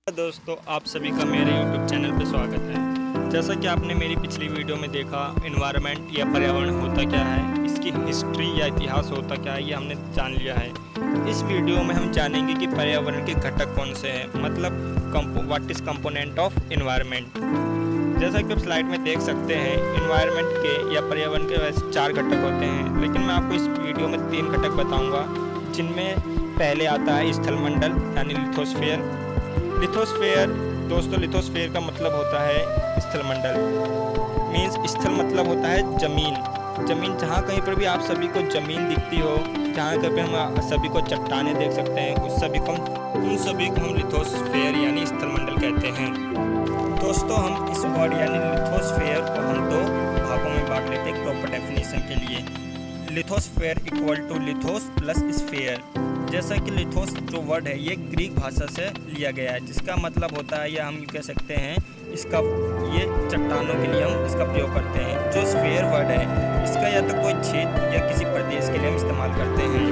दोस्तों, आप सभी का मेरे YouTube चैनल पर स्वागत है। जैसा कि आपने मेरी पिछली वीडियो में देखा, एनवायरनमेंट या पर्यावरण होता क्या है, इसकी हिस्ट्री या इतिहास होता क्या है, ये हमने जान लिया है। इस वीडियो में हम जानेंगे कि पर्यावरण के घटक कौन से हैं, मतलब what is component of environment. जैसा कि आप स्लाइड में देख सकते हैं, एनवायरनमेंट के या पर्यावरण के वैसे 4 घटक होते हैं, लेकिन मैं आपको इस वीडियो में 3 घटक बताऊँगा, जिनमें पहले आता है स्थलमंडल यानी लिथोस्फीयर। लिथोस्फीयर दोस्तों, लिथोस्फीयर का मतलब होता है स्थलमंडल। मीन्स स्थल मतलब होता है ज़मीन। ज़मीन जहाँ कहीं पर भी आप सभी को ज़मीन दिखती हो, जहाँ कहीं पर हम सभी को चट्टानें देख सकते हैं, उन सभी को हम लिथोस्फीयर यानी स्थलमंडल कहते हैं। दोस्तों, हम इस वर्ड यानी लिथोस्फीयर को हम 2 भागों में बांट लेते हैं प्रॉपर डेफिनेशन के लिए। Lithosphere equal to lithos plus sphere. जैसा कि लिथोस जो वर्ड है ये ग्रीक भाषा से लिया गया है, जिसका मतलब होता है, या हम कह सकते हैं इसका ये चट्टानों के लिए हम इसका प्रयोग करते हैं। जो स्फीयर वर्ड है इसका या तो कोई क्षेत्र या किसी प्रदेश के लिए हम इस्तेमाल करते हैं।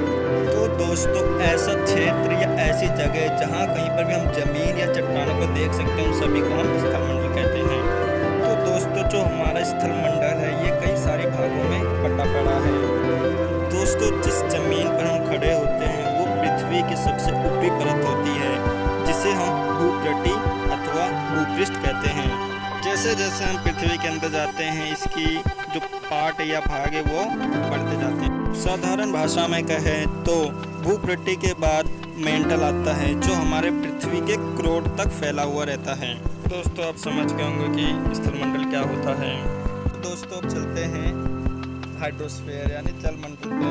तो दोस्तों, ऐसा क्षेत्र या ऐसी जगह जहाँ कहीं पर भी हम ज़मीन या चट्टानों को देख सकते हैं, उन सभी को हम स्थलमंडल कहते हैं। तो दोस्तों, जो हमारा स्थलमंडल है ये कई सारे भागों में बटा पड़ा है। दोस्तों, जिस जमीन पर हम खड़े होते हैं वो पृथ्वी की सबसे ऊपरी परत होती है, जिसे हम भूपृष्ठ अथवा भूपृष्ठ कहते हैं। जैसे जैसे हम पृथ्वी के अंदर जाते हैं, इसकी जो पार्ट या भाग है वो बढ़ते जाते हैं। साधारण भाषा में कहें तो भूपृष्ठ के बाद मेंटल आता है, जो हमारे पृथ्वी के क्रोड तक फैला हुआ रहता है। दोस्तों, आप समझ गए होंगे कि स्थलमंडल क्या होता है। दोस्तों, अब चलते हैं हाइड्रोस्फीयर यानी जलमंडल पे।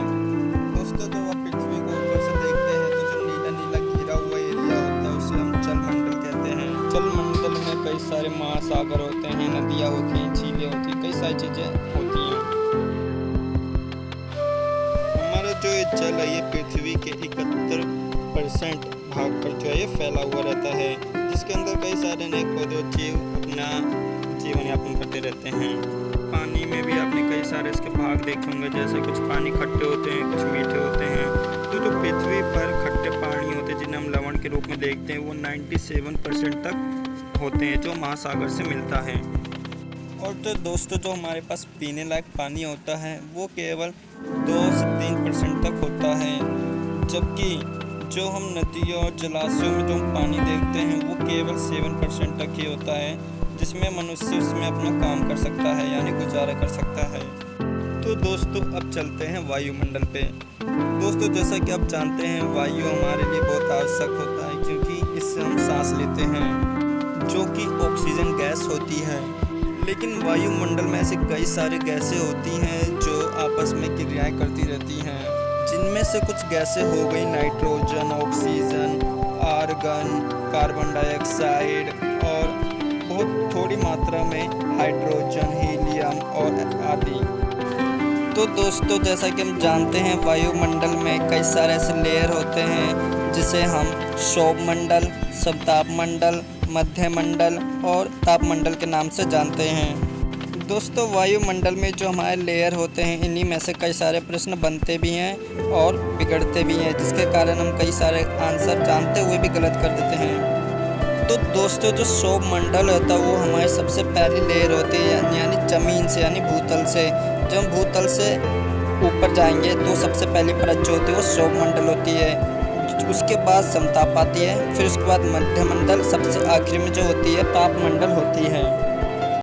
दोस्तों, जो आप पृथ्वी को ऊपर से देखते हैं तो जो नीला नीला घिरा हुआ एरिया होता है उसे हम जलमंडल कहते हैं। जलमंडल में कई सारे महासागर होते हैं, नदियाँ होती हैं, झीलें होती हैं, कई सारी चीज़ें होती हैं। हमारा जो ये जल है ये पृथ्वी के 71% भाग पर जो है ये फैला हुआ रहता है, जिसके अंदर कई सारे अनेक पौधे जीव अपना जीवन यापन करते रहते हैं। पानी में भी आपने कई सारे इसके भाग देखे होंगे, जैसे कुछ पानी खट्टे होते हैं, कुछ मीठे होते हैं। तो जो पृथ्वी पर खट्टे पानी होते हैं जिन्हें हम लवण के रूप में देखते हैं, वो 97% तक होते हैं, जो महासागर से मिलता है। और जो दोस्तों, जो हमारे पास पीने लायक पानी होता है वो केवल 2 से 3% तक होता है, जबकि जो हम नदियों और जलाशयों में जो हम पानी देखते हैं वो केवल 7% तक ही होता है, जिसमें मनुष्य उसमें अपना काम कर सकता है यानी गुजारा कर सकता है। तो दोस्तों, अब चलते हैं वायुमंडल पे। दोस्तों, जैसा कि आप जानते हैं वायु हमारे लिए बहुत आवश्यक होता है, क्योंकि इससे हम सांस लेते हैं, जो कि ऑक्सीजन गैस होती है। लेकिन वायुमंडल में ऐसी कई सारी गैसें होती हैं जो आपस में क्रियाएं करती रहती हैं, जिनमें से कुछ गैसें हो गई nitrogen, oxygen, argon, carbon dioxide और बहुत थोड़ी मात्रा में हाइड्रोजन, हीलियम और आदि। तो दोस्तों, जैसा कि हम जानते हैं वायुमंडल में कई सारे ऐसे लेयर होते हैं, जिसे हम सौरमंडल, समतापमंडल, मध्यमंडल और तापमंडल के नाम से जानते हैं। दोस्तों, वायुमंडल में जो हमारे लेयर होते हैं, इन्हीं में से कई सारे प्रश्न बनते भी हैं और बिगड़ते भी हैं, जिसके कारण हम कई सारे आंसर जानते हुए भी गलत कर देते हैं। तो दोस्तों, जो सौरमंडल होता है वो हमारी सबसे पहली लेयर होती है, यानी ज़मीन से यानी भूतल से। जब हम भूतल से ऊपर जाएंगे तो सबसे पहली परत जो होती है वो सौरमंडल होती है। उसके बाद समताप आती है, फिर उसके बाद मध्यमंडल, सबसे आखिर में जो होती है तापमंडल होती है।